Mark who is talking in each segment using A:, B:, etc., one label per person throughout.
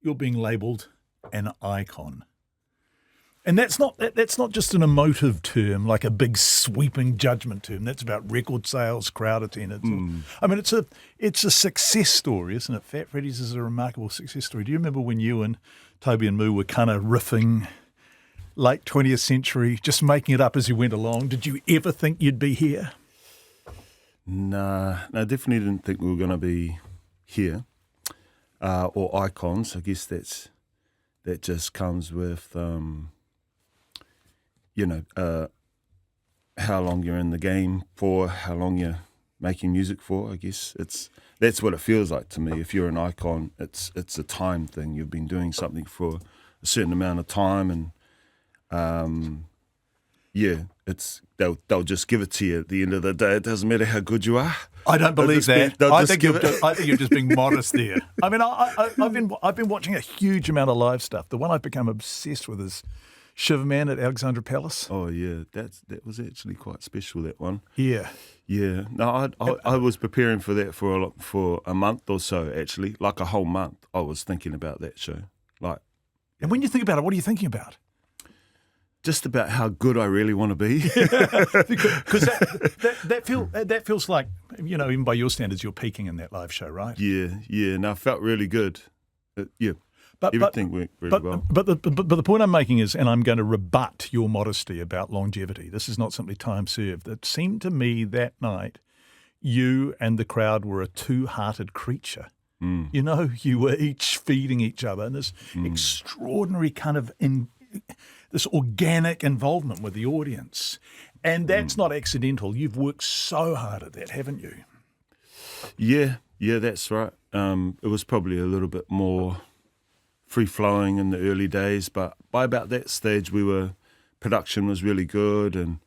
A: you're being labelled an icon. And that's not just an emotive term, like a big sweeping judgment term. That's about record sales, crowd attendance. I mean, it's a success story, isn't it? Fat Freddy's is a remarkable success story. Do you remember when you and Toby and Moo were kind of riffing late 20th century, just making it up as you went along? Did you ever think you'd be here?
B: Nah, I definitely didn't think we were going to be here or icons. I guess that just comes with, how long you're in the game for, how long you're making music for. I guess that's what it feels like to me. If you're an icon, it's a time thing. You've been doing something for a certain amount of time, and they'll just give it to you at the end of the day. It doesn't matter how good you are.
A: I don't believe that. I think you're just being modest there. I mean, I've been watching a huge amount of live stuff. The one I've become obsessed with is Shiverman at Alexandra Palace.
B: Oh yeah, that was actually quite special, that one.
A: Yeah.
B: Yeah. No, I was preparing for that for a month or so, actually, like a whole month. I was thinking about that show.
A: And when you think about it, what are you thinking about?
B: Just about how good I really want to be.
A: Because that feels like, even by your standards, you're peaking in that live show, right?
B: Yeah. No, it felt really good. Everything went really well.
A: But the point I'm making is, and I'm going to rebut your modesty about longevity. This is not simply time served. It seemed to me that night you and the crowd were a two-hearted creature. You were each feeding each other in this extraordinary kind of this organic involvement with the audience. And that's not accidental. You've worked so hard at that, haven't you?
B: Yeah, that's right. It was probably a little bit more free-flowing in the early days, but by about that stage, production was really good, and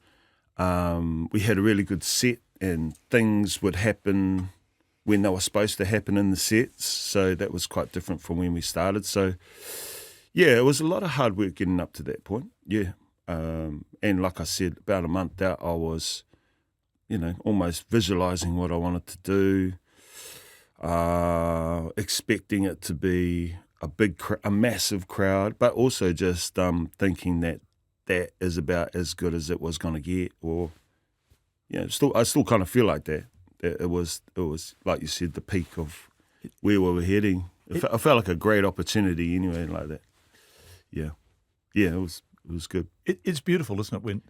B: we had a really good set, and things would happen when they were supposed to happen in the sets, so that was quite different from when we started. So, yeah, it was a lot of hard work getting up to that point, yeah. And like I said, about a month out, I was, almost visualising what I wanted to do, expecting it to be a massive crowd, but also just thinking that is about as good as it was going to get, or I still kind of feel like that. It was like you said, the peak of where we were heading. I felt like a great opportunity anyway, like that. Yeah, it was good.
A: It's beautiful, isn't it? When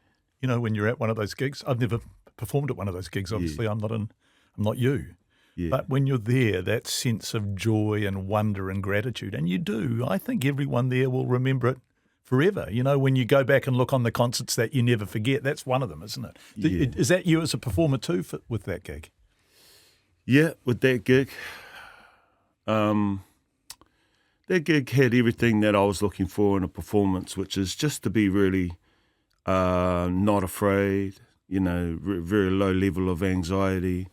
A: you're at one of those gigs. I've never performed at one of those gigs. Obviously, yeah. I'm not you. Yeah. But when you're there, that sense of joy and wonder and gratitude, and you do, I think everyone there will remember it forever. When you go back and look on the concerts that you never forget, that's one of them, isn't it? Yeah. Is that you as a performer too with that gig?
B: Yeah, with that gig. That gig had everything that I was looking for in a performance, which is just to be really not afraid, very low level of anxiety,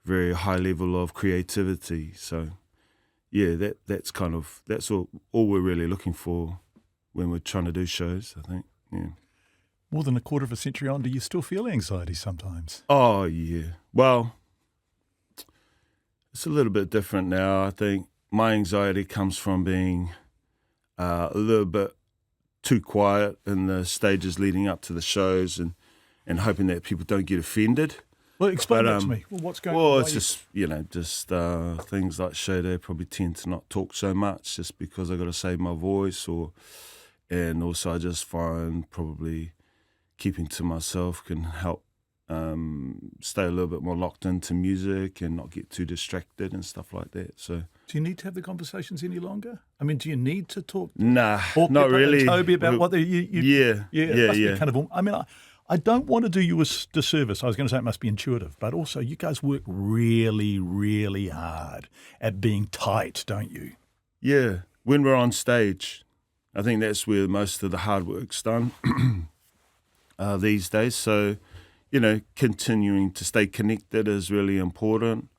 B: very high level of creativity. So, yeah, that's all we're really looking for when we're trying to do shows, I think. Yeah.
A: More than a quarter of a century on, do you still feel anxiety sometimes?
B: Oh, yeah. Well, it's a little bit different now. I think my anxiety comes from being a little bit too quiet in the stages leading up to the shows and hoping that people don't get offended.
A: Well, explain that to me. Well, what's going on?
B: Well, it's just things like show day probably tend to not talk so much just because I got to save my voice, and also I just find probably keeping to myself can help stay a little bit more locked into music and not get too distracted and stuff like that. So,
A: do you need to have the conversations any longer? I mean, do you need to talk?
B: Nah, not really.
A: Toby about what
B: yeah.
A: Kind of. I mean, I don't want to do you a disservice. I was going to say it must be intuitive, but also you guys work really, really hard at being tight, don't you?
B: Yeah, when we're on stage, I think that's where most of the hard work's done these days. So, continuing to stay connected is really important,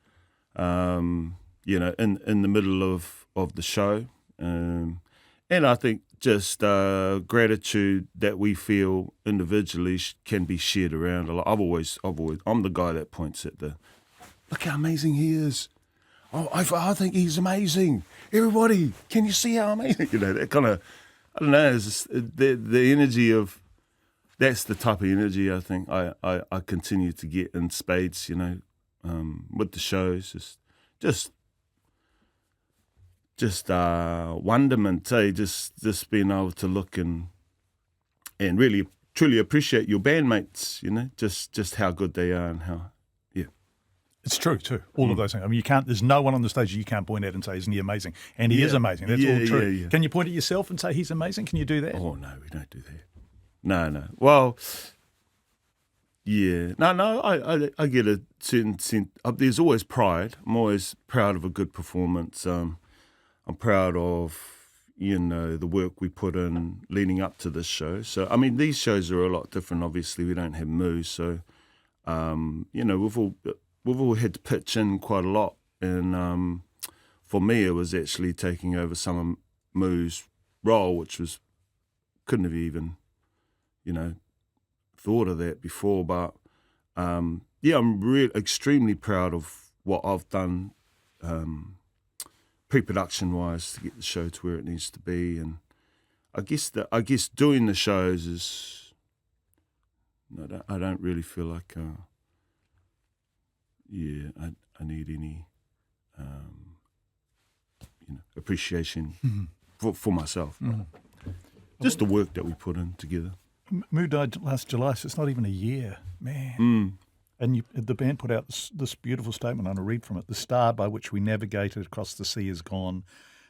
B: in the middle of the show. And I think just gratitude that we feel individually can be shared around a lot. I'm the guy that points at look how amazing he is. Oh, I think he's amazing. everybody, can you see how amazing? That kind of, I don't know, it's just the energy of, that's the type of energy I think I continue to get in spades, with the shows, just wonderment, just being able to look and really truly appreciate your bandmates, just how good they are and how, yeah.
A: It's true too. All of those things. I mean, there's no one on the stage you can't point at and say, isn't he amazing? And he is amazing. That's all true.
B: Yeah.
A: Can you point at yourself and say he's amazing? Can you do that?
B: Oh, no, we don't do that. No. Well, yeah. No, I get a certain sense. There's always pride. I'm always proud of a good performance. I'm proud of, the work we put in leading up to this show. So, I mean, these shows are a lot different. Obviously, we don't have moves. So, we've all had to pitch in quite a lot. And for me, it was actually taking over some of Moo's role, which couldn't have even, thought of that before. But, I'm extremely proud of what I've done pre-production-wise to get the show to where it needs to be. And I guess doing the shows is, I don't really feel like... I need any, appreciation for myself. Just the work that we put in together.
A: Moo died last July, so it's not even a year, man. And the band put out this beautiful statement. I'm going to read from it. The star by which we navigated across the sea is gone,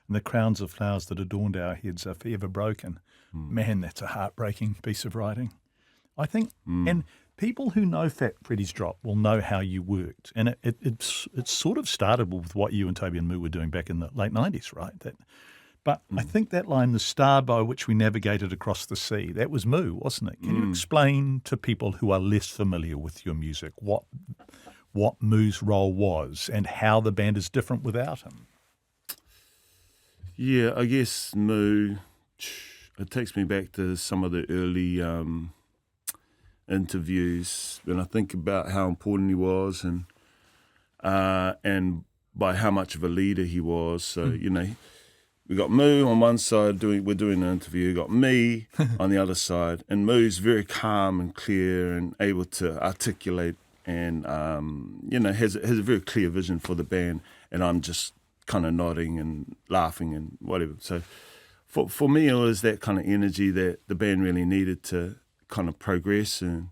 A: and the crowns of flowers that adorned our heads are forever broken. Man, that's a heartbreaking piece of writing. I think, and people who know Freddy's Drop will know how you worked. And it sort of started with what you and Toby and Moo were doing back in the late 90s, right? But I think that line, the star by which we navigated across the sea, that was Moo, wasn't it? Can you explain to people who are less familiar with your music what Moo's role was and how the band is different without him?
B: Yeah, I guess Moo, it takes me back to some of the early... interviews when I think about how important he was and by how much of a leader he was. So, we got Moo on one side we're doing an interview, we got me on the other side, and Moo's very calm and clear and able to articulate and has a very clear vision for the band, and I'm just kind of nodding and laughing and whatever. So for me, it was that kind of energy that the band really needed to kind of progress and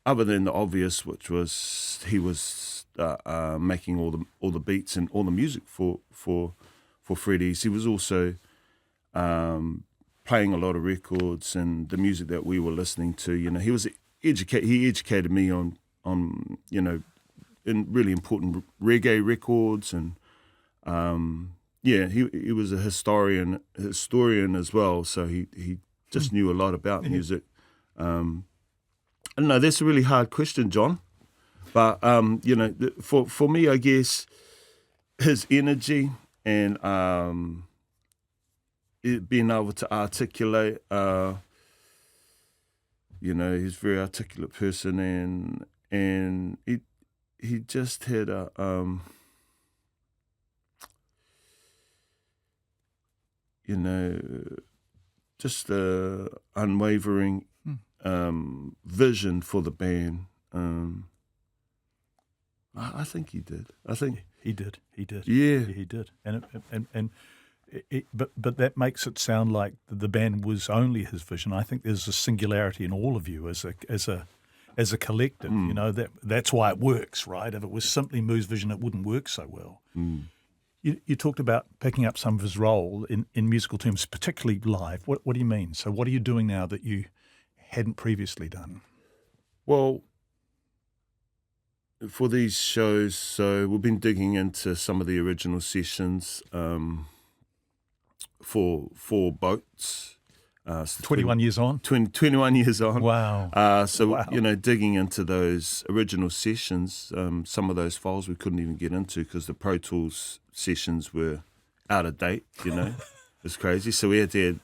B: other than the obvious, which was he was making all the beats and all the music for Freddy's. He was also playing a lot of records and the music that we were listening to. He was he educated me on in really important reggae records and he was a historian as well. So he just knew a lot about music. I don't know, that's a really hard question, John. But, for me, I guess his energy and being able to articulate, he's a very articulate person and he just had a... just a unwavering vision for the band. I think he did.
A: He did.
B: Yeah,
A: he did. But that makes it sound like the band was only his vision. I think there's a singularity in all of you as a collective. That's why it works, right? If it was simply Moo's vision, it wouldn't work so well. You talked about picking up some of his role in musical terms, particularly live. What do you mean? So what are you doing now that you hadn't previously done?
B: Well, for these shows, so we've been digging into some of the original sessions for Boats.
A: 21 years on?
B: 21 years on.
A: Wow.
B: Wow. Digging into those original sessions, some of those files we couldn't even get into because the Pro Tools sessions were out of date, It's crazy. So we had to have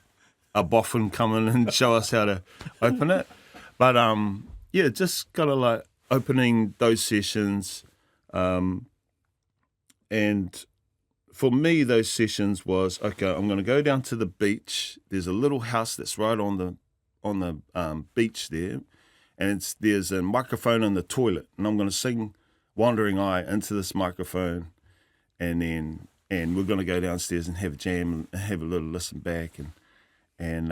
B: a boffin come in and show us how to open it. But, just kind of like opening those sessions and for me, those sessions was, okay, I'm going to go down to the beach. There's a little house that's right on the beach there, and there's a microphone in the toilet, and I'm going to sing Wandering Eye into this microphone, and we're going to go downstairs and have a jam and have a little listen back, and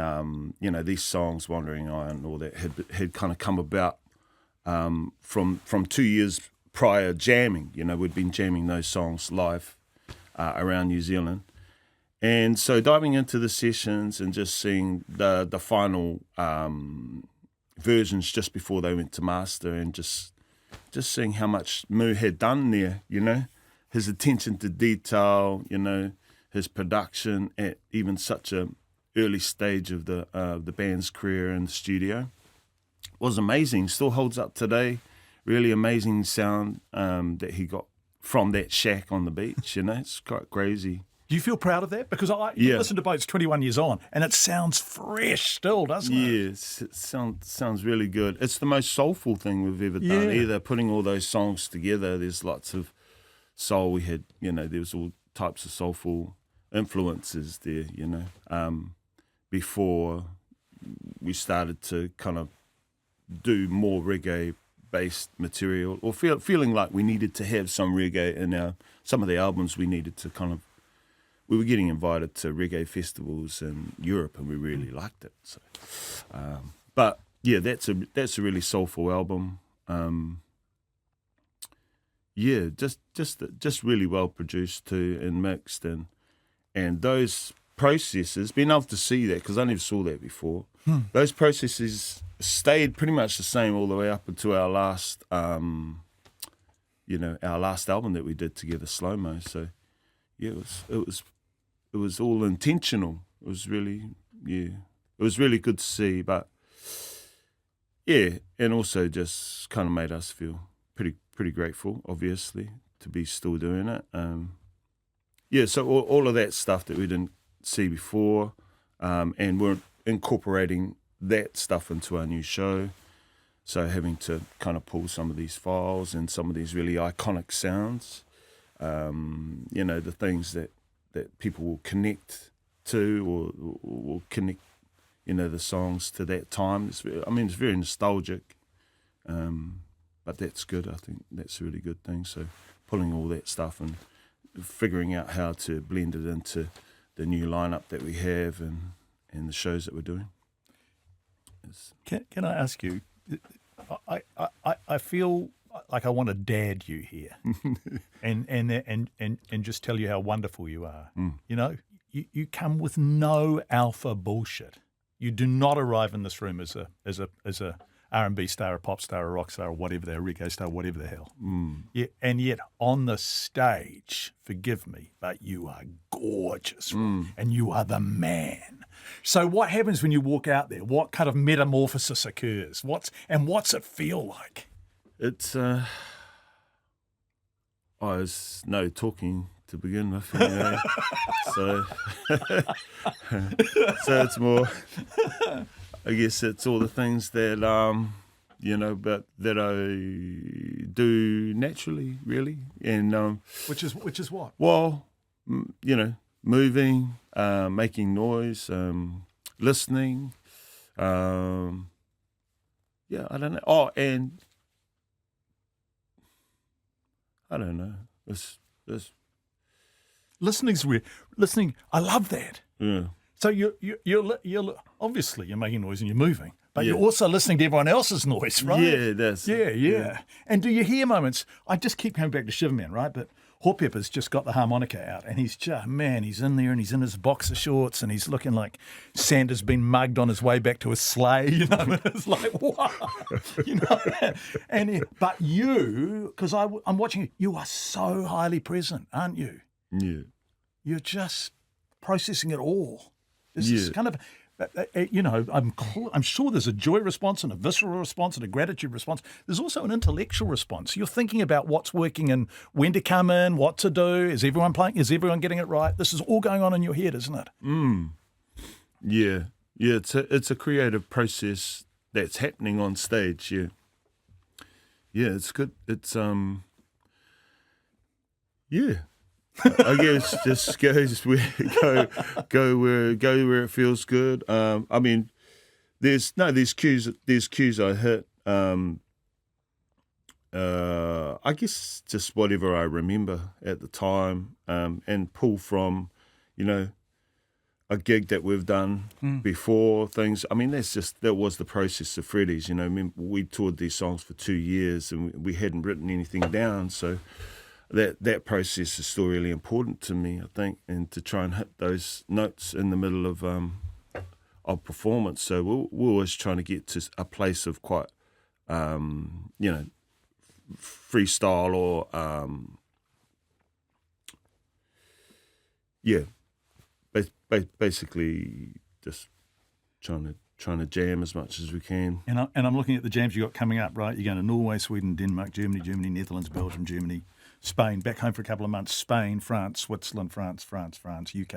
B: you know, these songs, Wandering Eye and all that, had kind of come about from 2 years prior jamming. You know, we'd been jamming those songs live around New Zealand. And so diving into the sessions and just seeing the final versions just before they went to master, and just seeing how much Moo had done there, you know, his attention to detail, you know, his production at even such a early stage of the band's career in the studio was amazing. Still holds up today. Really amazing sound that he got from that shack on the beach, you know. It's quite crazy.
A: Do you feel proud of that? Because you listen to Boats 21 years on, and it sounds fresh still, doesn't it?
B: Yes, it sounds really good. It's the most soulful thing we've ever done. Either putting all those songs together, there's lots of soul. We had, you know, there was all types of soulful influences there, you know, before we started to kind of do more reggae-based material, or feeling like we needed to have some reggae in some of the albums. We needed to we were getting invited to reggae festivals in Europe, and we really liked it. So, but yeah, that's a really soulful album. Yeah, just really well produced too, and mixed, and those processes, being able to see that, because I never saw that before. Those processes stayed pretty much the same all the way up until our last, you know, our last album that we did together, Slow Mo. So yeah, it was all intentional. It was really good to see, but yeah, and also just kind of made us feel pretty grateful, obviously, to be still doing it. Yeah, so all of that stuff that we didn't see before, and we're incorporating that stuff into our new show. So having to kind of pull some of these files and some of these really iconic sounds, you know, the things that people will connect to, or will connect, you know, the songs to that time. It's very nostalgic, but that's good. I think that's a really good thing. So pulling all that stuff and figuring out how to blend it into the new lineup that we have and the shows that we're doing.
A: Can I ask you? I feel like I want to dad you here, and just tell you how wonderful you are. You know, you come with no alpha bullshit. You do not arrive in this room as a R&B star, a pop star, a rock star, or whatever, a reggae star, whatever the hell. Yeah, and yet on the stage, forgive me, but you are gorgeous, and you are the man. So what happens when you walk out there? What kind of metamorphosis occurs? What's it feel like?
B: It's it's no talking to begin with, you know. so it's more, I guess it's all the things that you know, but that I do naturally, really, and
A: which is what?
B: Well, you know, moving, making noise, listening. Yeah, I don't know. Oh, and I don't know. It's
A: listening's weird. Listening, I love that.
B: Yeah.
A: So you're obviously you're making noise and you're moving, but you're also listening to everyone else's noise, right?
B: Yeah, that's
A: yeah. And do you hear moments? I just keep coming back to Shiverman, right? But Hot-Pepper's just got the harmonica out, and he's in there, and he's in his boxer shorts, and he's looking like Santa's been mugged on his way back to his sleigh. You know, it's like, wow, you know. But you, because I'm watching you, you are so highly present, aren't you?
B: Yeah.
A: You're just processing it all. This is kind of, you know, I'm sure there's a joy response and a visceral response and a gratitude response. There's also an intellectual response. You're thinking about what's working and when to come in, what to do. Is everyone playing? Is everyone getting it right? This is all going on in your head, isn't it?
B: Yeah. It's a creative process that's happening on stage. Yeah. It's good. It's yeah. I guess just go where it feels good. I mean, there's cues I hit. I guess just whatever I remember at the time, and pull from, a gig that we've done before, things. I mean, that was the process of Freddy's. I mean, we toured these songs for 2 years and we hadn't written anything down, so that process is still really important to me, I think, and to try and hit those notes in the middle of performance. So we're always trying to get to a place of quite, freestyle or basically just trying to jam as much as we can.
A: And I'm looking at the jams you got coming up, right? You're going to Norway, Sweden, Denmark, Germany, Netherlands, Belgium, Germany, Spain, back home for a couple of months, Spain, France, Switzerland, France, UK.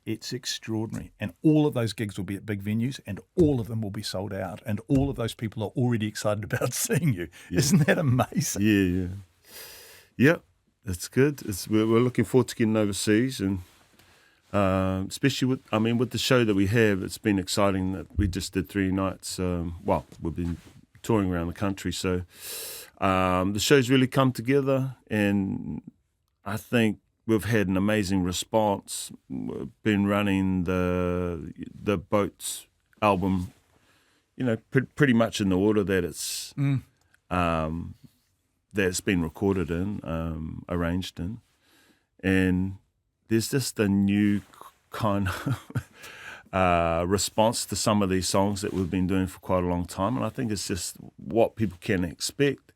A: It's extraordinary. And all of those gigs will be at big venues and all of them will be sold out. And all of those people are already excited about seeing you. Yeah. Isn't that amazing?
B: Yeah. Yep, it's good. We're looking forward to getting overseas, and especially with the show that we have, it's been exciting that we just did 3 nights. We've been touring around the country, so the show's really come together, and I think we've had an amazing response. We've been running the Boats album, pretty much in the order that it's been recorded in, arranged in, and there's just a new kind of response to some of these songs that we've been doing for quite a long time, and I think it's just what people can expect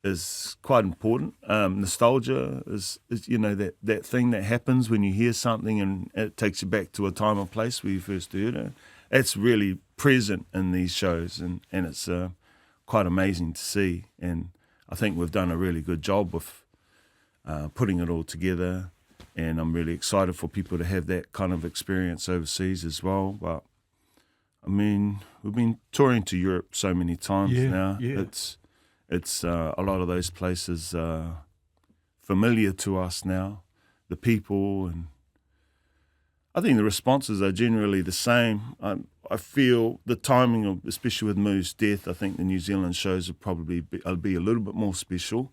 B: is quite important. Nostalgia is that thing that happens when you hear something and it takes you back to a time or place where you first heard it. It's really present in these shows, and it's quite amazing to see. And I think we've done a really good job of putting it all together, and I'm really excited for people to have that kind of experience overseas as well. But I mean, we've been touring to Europe so many times now. Yeah. It's a lot of those places familiar to us now, the people, and I think the responses are generally the same. I feel the timing of, especially with Moo's death, I think the New Zealand shows will probably be a little bit more special,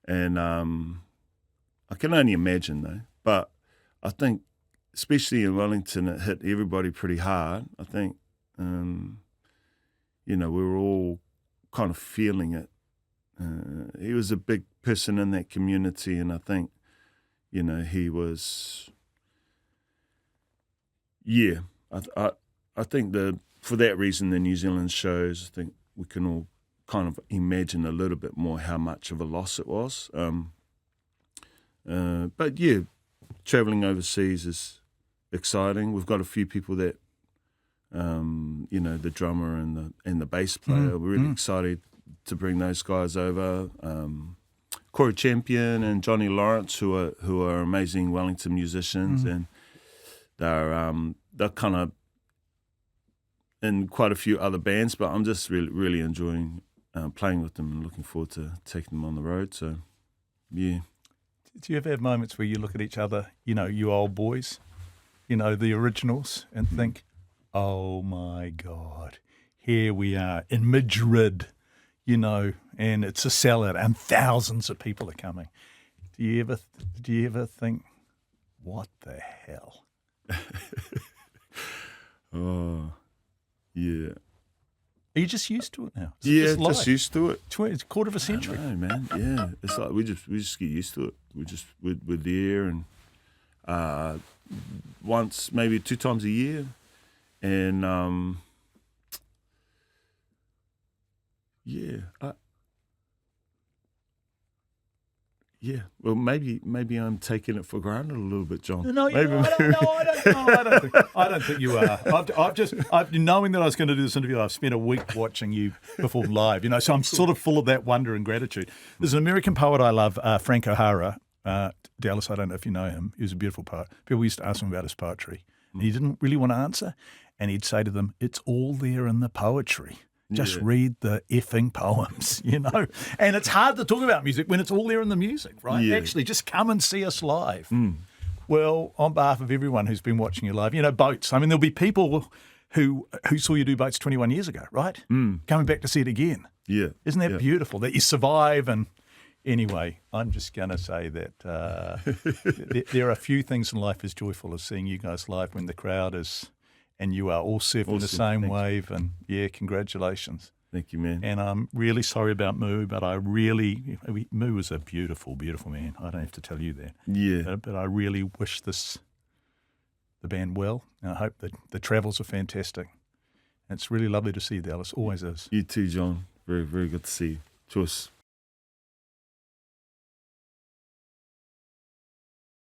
B: and I can only imagine though. But I think, especially in Wellington, it hit everybody pretty hard. I think, we were all kind of feeling it. He was a big person in that community, and I think, he was. Yeah, I think for that reason, the New Zealand shows, I think we can all kind of imagine a little bit more how much of a loss it was. But yeah, traveling overseas is exciting. We've got a few people that, the drummer and the bass player. We're really excited to bring those guys over. Corey Champion and Johnny Lawrence, who are amazing Wellington musicians, and they're kind of in quite a few other bands, but I'm just really, really enjoying playing with them and looking forward to taking them on the road. So, yeah.
A: Do you ever have moments where you look at each other, you old boys, the originals, and think, oh my God, here we are in Madrid, and it's a sellout and thousands of people are coming. Do you ever think, what the hell?
B: Oh, yeah.
A: Are you just used to it now?
B: Just used to it.
A: It's a quarter of a century.
B: I know, man. Yeah, it's like we just get used to it. We're there, and once, maybe 2 times a year, and well, maybe I'm taking it for granted a little bit, John.
A: No, I don't think you are. I've knowing that I was going to do this interview, I've spent a week watching you perform live. So I'm sort of full of that wonder and gratitude. There's an American poet I love, Frank O'Hara. Dallas, I don't know if you know him. He was a beautiful poet. People used to ask him about his poetry, and he didn't really want to answer. And he'd say to them, "It's all there in the poetry." Just
B: Yeah.
A: read the effing poems, you know. And it's hard to talk about music when it's all there in the music, right?
B: Yeah.
A: Actually, just come and see us live. Well, on behalf of everyone who's been watching you live, you know, Boats. I mean, there'll be people who saw you do Boats 21 years ago, right? Coming back to see it again.
B: Yeah.
A: Isn't that
B: yeah.
A: beautiful that you survive? And anyway, I'm just going to say that there are few things in life as joyful as seeing you guys live when the crowd is, and you are all surfing the
B: Awesome.
A: same
B: Thank you.
A: wave. And yeah, congratulations.
B: Thank you, man.
A: And I'm really sorry about Moo, but Moo is a beautiful, beautiful man. I don't have to tell you that.
B: Yeah.
A: But I really wish the band well, and I hope that the travels are fantastic. And it's really lovely to see you, Dallas. Always is.
B: You too, John. Very, very good to see you. Cheers.